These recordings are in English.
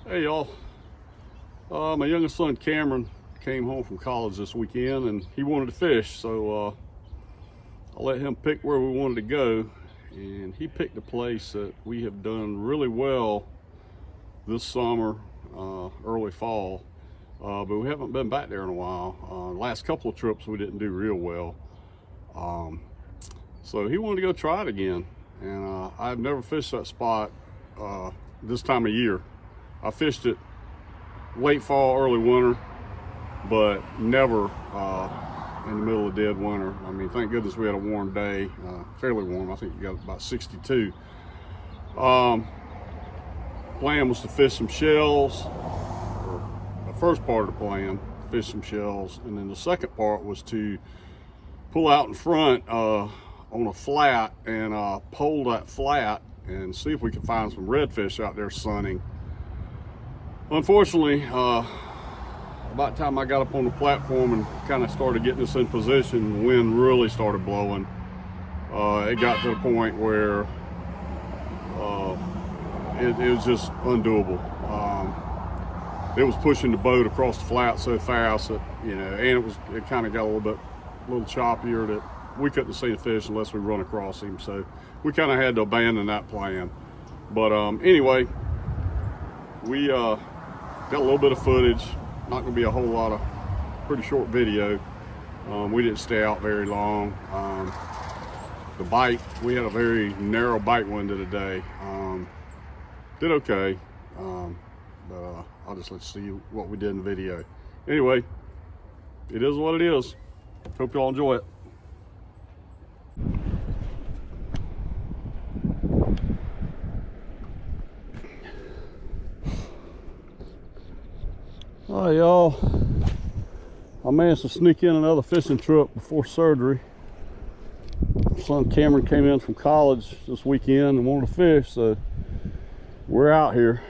Hey y'all, my youngest son Cameron came home from college this weekend and he wanted to fish, so I let him pick where we wanted to go, and he picked a place that we have done really well this summer, early fall, but we haven't been back there in a while. Last couple of trips we didn't do real well, so he wanted to go try it again, and I've never fished that spot this time of year. I fished it late fall, early winter, but never in the middle of dead winter. I mean, thank goodness we had a warm day, fairly warm. I think you got about 62. Plan was to fish some shells, or the first part of the plan, fish some shells, and then the second part was to pull out in front on a flat and pole that flat and see if we could find some redfish out there sunning. Unfortunately, about the time I got up on the platform and kind of started getting us in position, the wind really started blowing. It got to the point where it was just undoable. It was pushing the boat across the flat so fast that, and it kind of got a little choppier that we couldn't see the fish unless we run across him. So we kind of had to abandon that plan. But anyway, we got a little bit of footage, not going to be a whole lot of, pretty short video. We didn't stay out very long. The bite, we had a very narrow bite window today. Did okay, but I'll just let you see what we did in the video. Anyway, it is what it is. Hope y'all enjoy it. All right, y'all, I managed to sneak in another fishing trip before surgery. My son Cameron came in from college this weekend and wanted to fish, so we're out here.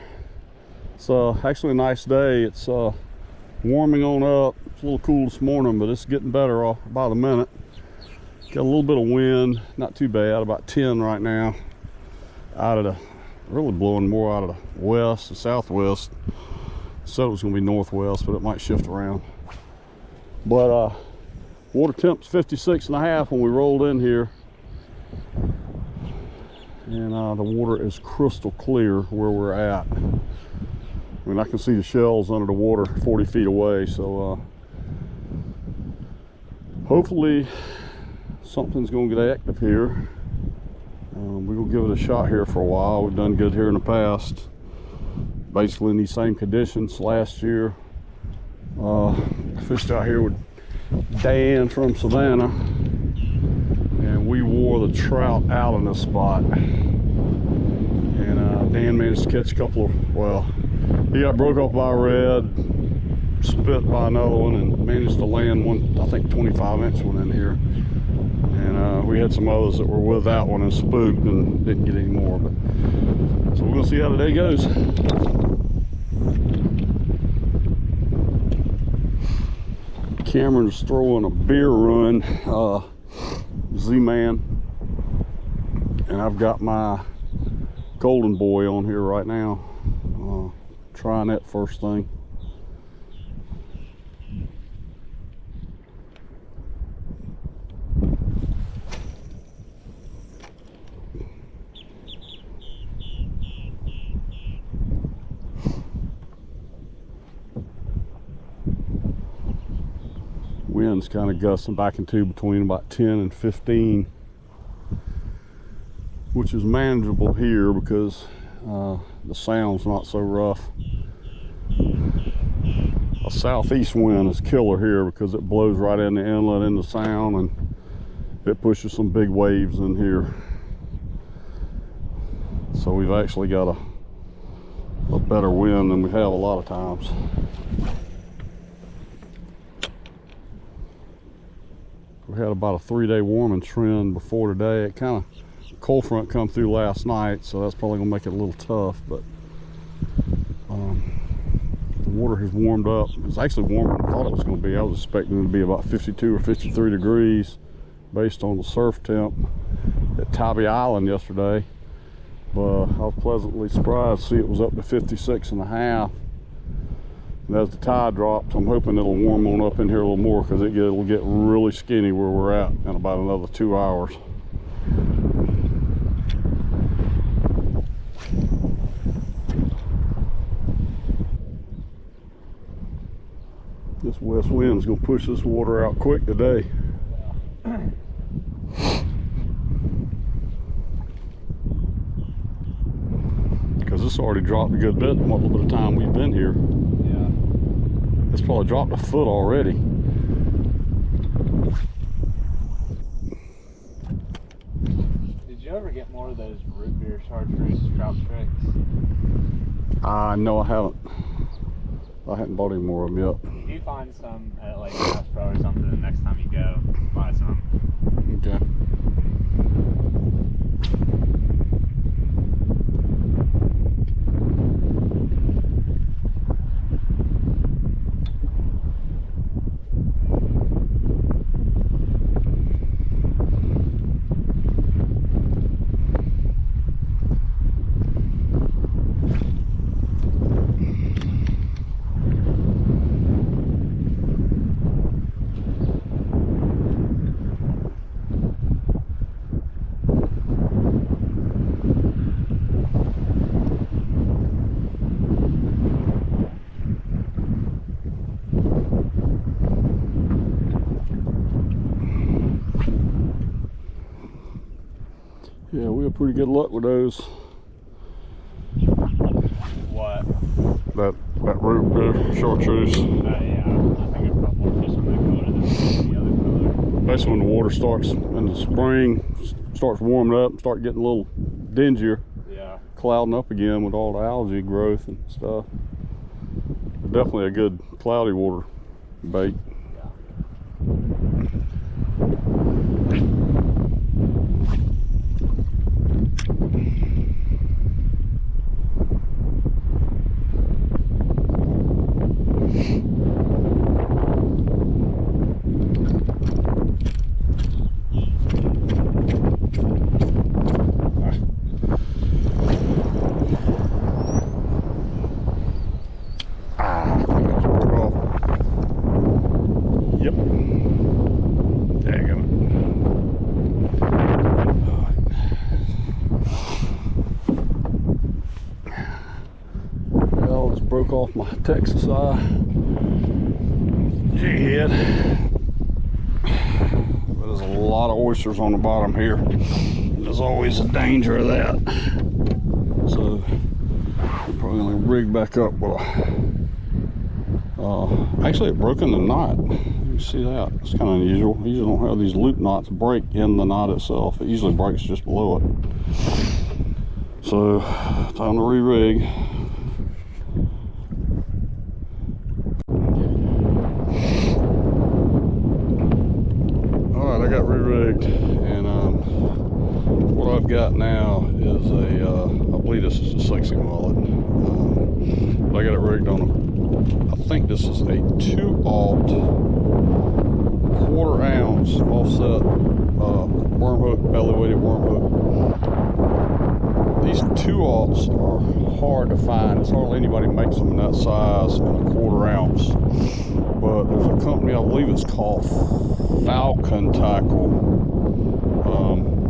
It's actually a nice day. It's warming on up. It's a little cool this morning, but it's getting better about a minute. Got a little bit of wind, not too bad, about 10 right now. Really blowing more out of the west and southwest. Said it was going to be northwest, but it might shift around. But water temp's 56.5 when we rolled in here, and the water is crystal clear where we're at. I mean, I can see the shells under the water 40 feet away, so hopefully something's going to get active here. We're going to give it a shot here for a while. We've done good here in the past, basically in these same conditions. Last year I fished out here with Dan from Savannah, and we wore the trout out in this spot, and Dan managed to catch a couple of, well, he got broke off by a red, spit by another one, and managed to land one, I think 25-inch one in here. And we had some others that were with that one and spooked and didn't get any more. But so we're gonna see how the day goes. Cameron's throwing a beer run, Z-Man, and I've got my Golden Boy on here right now, trying that first thing. Wind's kind of gusting back into between about 10 and 15, which is manageable here because the sound's not so rough. A southeast wind is killer here because it blows right in the inlet in the sound, and it pushes some big waves in here. So we've actually got a better wind than we have a lot of times. We had about a 3-day warming trend before today. It kind of, cold front come through last night, so that's probably gonna make it a little tough, but the water has warmed up. It's actually warmer than I thought it was going to be. I was expecting it to be about 52 or 53 degrees based on the surf temp at Tybee Island yesterday. But I was pleasantly surprised to see it was up to 56.5. And as the tide drops, I'm hoping it'll warm on up in here a little more, because it'll get really skinny where we're at in about another 2 hours. This west wind's gonna push this water out quick today. Because it's already dropped a good bit in what little bit of time we've been here. Yeah. It's probably dropped a foot already. Did you ever get more of those root beer chartreuse trout tricks? No, I haven't. I haven't bought any more of them yet. If you find some at like Bass Pro or something, the next time you go, buy some. Okay. Yeah, we had pretty good luck with those. What? That root beer chartreuse. Yeah, I think I've caught more fish on that color than the other color. Basically, when the water starts in the spring, starts warming up, start getting a little dingier, Yeah. clouding up again with all the algae growth and stuff. Definitely a good cloudy water bait. Yep. Daggum. Well, just broke off my Texas eye jig head. But there's a lot of oysters on the bottom here. There's always a danger of that. So I'm probably gonna rig back up with a actually it broke in the knot. You see that? It's kind of unusual. You usually don't have these loop knots break in the knot itself. It usually breaks just below it. So time to re-rig. Alright, I got re-rigged, and what I've got now is I believe this is a sexy mullet. But I got it rigged on I think this is a 2/0 1/4 ounce offset worm hook, belly weighted worm hook. These 2/0s are hard to find. It's hardly anybody makes them in that size in a 1/4 ounce. But there's a company, I believe it's called Falcon Tackle.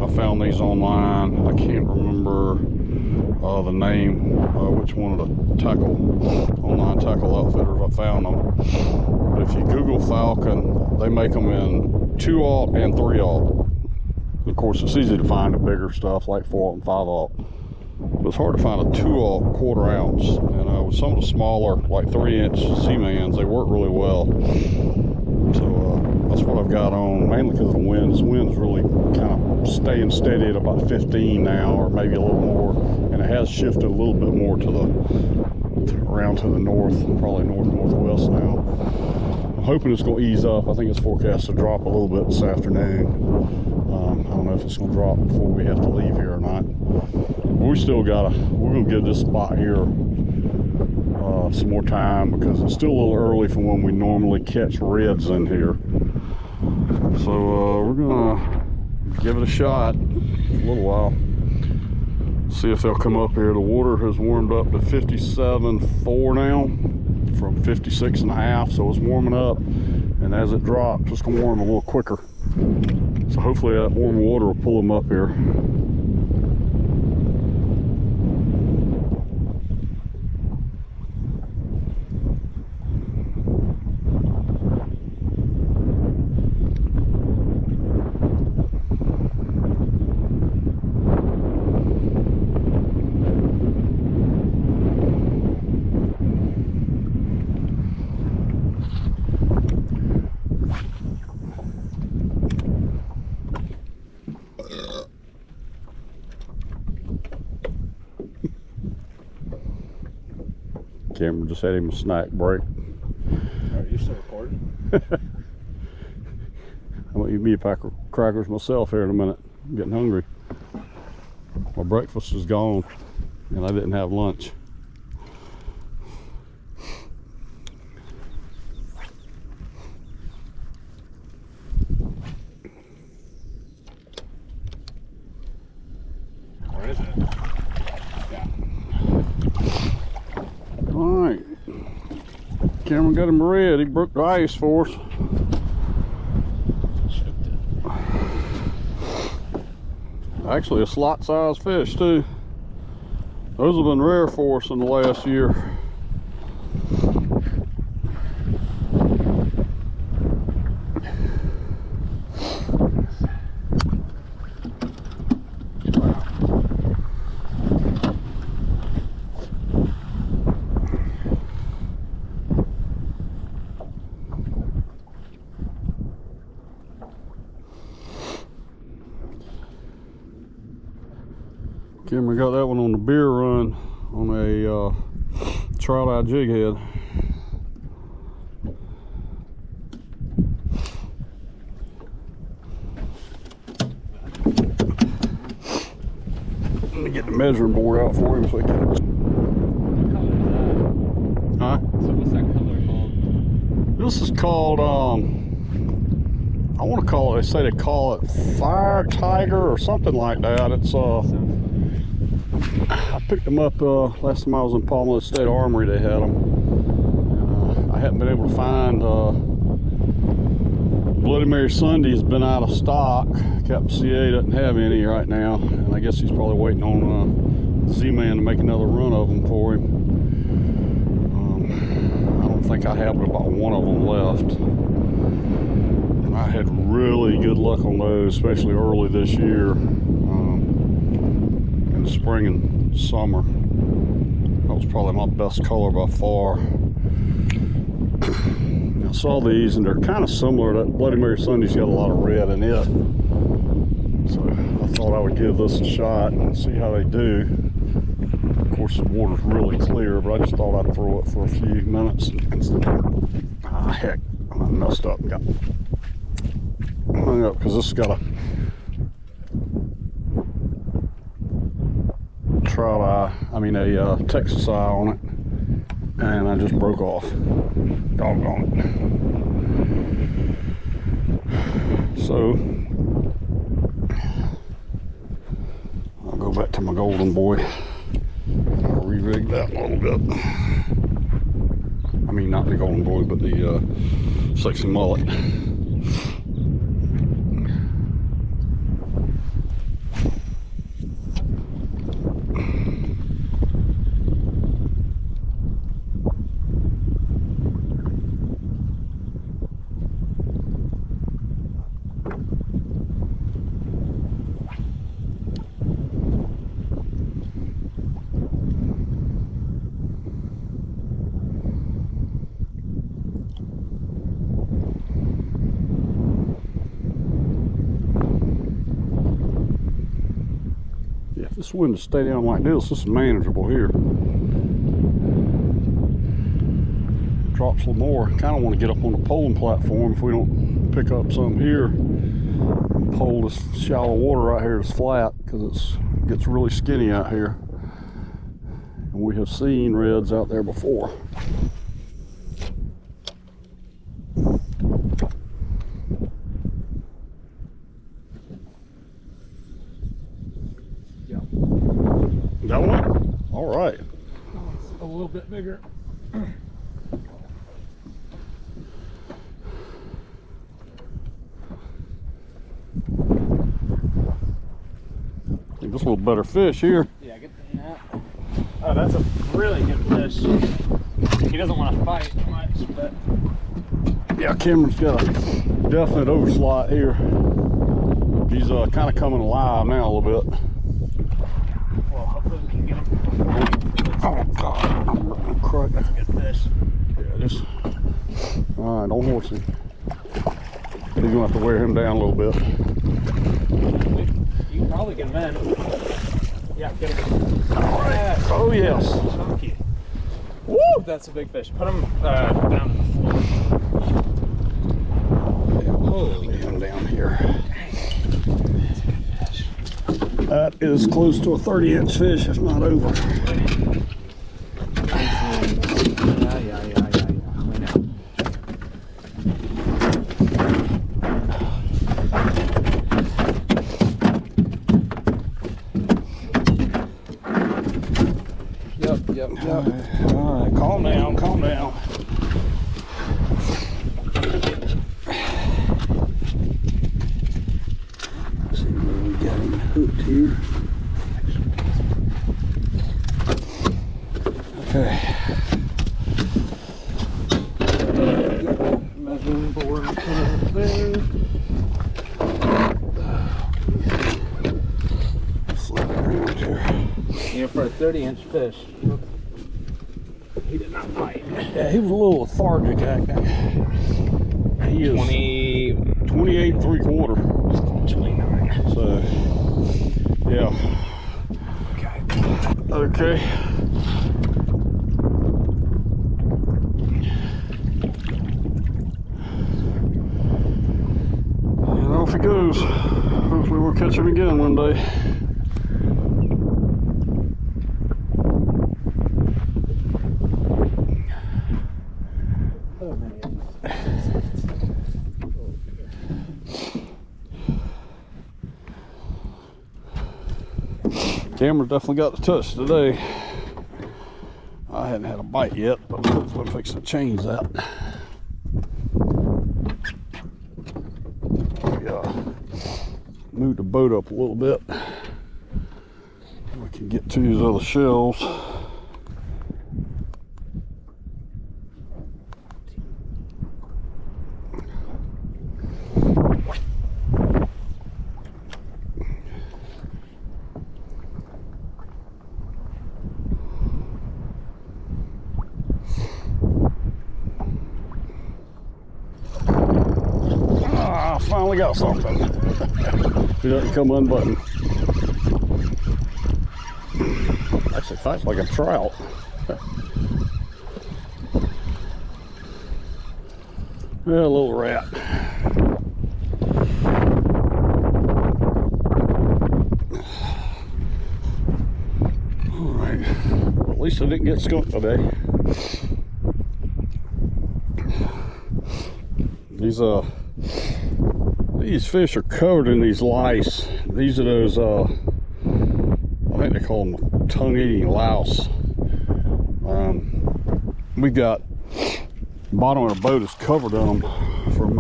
I found these online. I can't remember the name, which one of the online tackle outfitters I found them. But if you Google Falcon, they make them in 2/0 and 3/0. Of course, it's easy to find the bigger stuff like 4/0 and 5/0. But it's hard to find a 2/0 1/4 ounce. And with some of the smaller, like 3-inch Seamans, they work really well. So that's what I've got on, mainly because of the wind. This wind's really kind of staying steady at about 15 now, or maybe a little more. And it has shifted a little bit more around to the north, probably northwest now. I'm hoping it's going to ease up. I think it's forecast to drop a little bit this afternoon. I don't know if it's going to drop before we have to leave here or not. We're going to give this spot here some more time, because it's still a little early for when we normally catch reds in here. So we're going to give it a shot for a little while. See if they'll come up here. The water has warmed up to 57.4 now from 56.5, so it's warming up. And as it drops, it's gonna warm a little quicker. So hopefully that warm water will pull them up here. Cameron just had him a snack break. Are you still recording? I'm gonna eat me a pack of crackers myself here in a minute. I'm getting hungry. My breakfast is gone and I didn't have lunch. Where is it? Yeah. Alright. Cameron got him red. He broke the ice for us. Actually a slot size fish too. Those have been rare for us in the last year. Cameron got that one on the beer run on a trout eye jig head. Let me get the measuring board out for him so he can. What color is that? Huh? So what's that color called? This is called I want to call it. They say they call it Fire Tiger or something like that. It's I picked them up last time I was in Palmetto State Armory. They had them. I haven't been able to find Bloody Mary Sunday has been out of stock. Captain CA doesn't have any right now, and I guess he's probably waiting on Z-Man to make another run of them for him. I don't think I have but about one of them left. And I had really good luck on those, especially early this year. In the spring and summer. That was probably my best color by far. I saw these and they're kind of similar. That Bloody Mary Sunday's got a lot of red in it. So I thought I would give this a shot and see how they do. Of course the water's really clear, but I just thought I'd throw it for a few minutes. Ah, heck, I messed up and got hung up because this has got a trout eye, a Texas eye on it, and I just broke off. Doggone it. So I'll go back to my golden boy. I'll re-rig that a little bit. I mean, not the golden boy, but the sexy mullet. If this wind to stay down like this is manageable here. Drops a little more. Kind of want to get up on the poling platform if we don't pick up some here. And pole this shallow water right here is flat because it gets really skinny out here. And we have seen reds out there before. bit bigger. This a little better fish here. Yeah, get that. Oh, that's a really good fish. He doesn't want to fight much, but Yeah, Cameron's got a definite overslot here. He's kind of coming alive now a little bit. well, hopefully we can get him. Oh God, I'm crying. That's a good fish. Yeah, just all right. Don't horse him. He's gonna have to wear him down a little bit. You can probably get him in. Yeah, get him. All right. Oh yes. Chunky. Woo! That's a big fish. Put him down to the floor. Holy him down here. That's a good fish. That is close to a 30-inch fish, if not over. Yeah. I know. Yep. All right, calm down, calm down. Let's see where we got him hooked here. Okay. Measuring board there. Flip it around here. Yeah, for a 30-inch fish. He did not fight. Yeah, he was a little lethargic acting. He is 28 3/4. 29. So, yeah. Okay. And off he goes. Hopefully we'll catch him again one day. Oh, man. Cameron definitely got the touch today. I hadn't had a bite yet, but hopefully I'm fixing to change that. Move the boat up a little bit. We can get to these other shells. Ah, I finally got something. He doesn't come unbuttoned. Actually fights like a trout. Yeah, a little rat. All right. Well, at least I didn't get skunked today. These fish are covered in these lice. These are those, I think they call them tongue-eating louse. We got, the bottom of the boat is covered in them from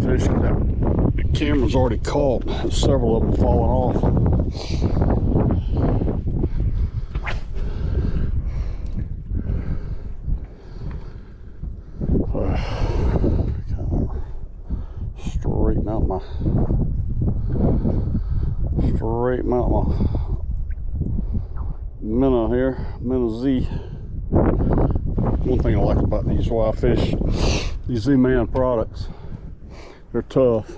fish that the camera's already caught. Several of them falling off. Straighten out my minnow here, minnow Z. One thing I like about these wild fish, these Z-Man products, they're tough,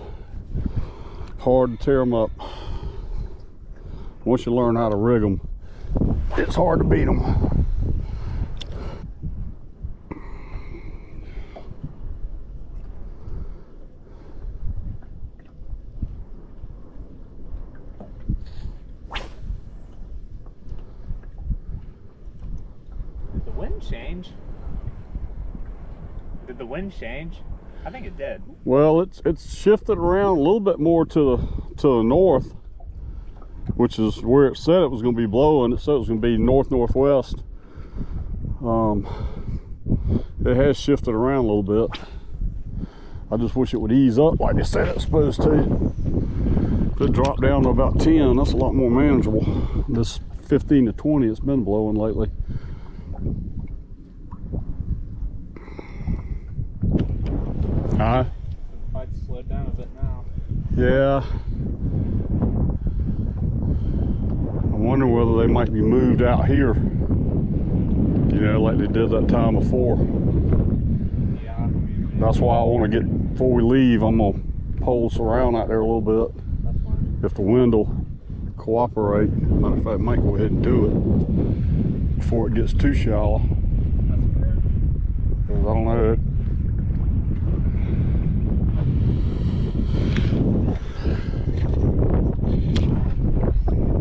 hard to tear them up. Once you learn how to rig them, it's hard to beat them. Change? Did the wind change? I think it did. Well, it's shifted around a little bit more to the north, which is where it said it was going to be blowing. It said it was going to be north-northwest. It has shifted around a little bit. I just wish it would ease up like they said it's supposed to. If it dropped down to about 10, that's a lot more manageable. This 15 to 20 it's been blowing lately. Huh? The fight's slowed down a bit now. Yeah. I wonder whether they might be moved out here. You know, like they did that time before. Yeah, I mean, That's why I want to get, before we leave, I'm going to pole surround out there a little bit. that's fine. If the wind will cooperate. Matter of fact, I might go ahead and do it before it gets too shallow. That's fair. 'Cause I don't know,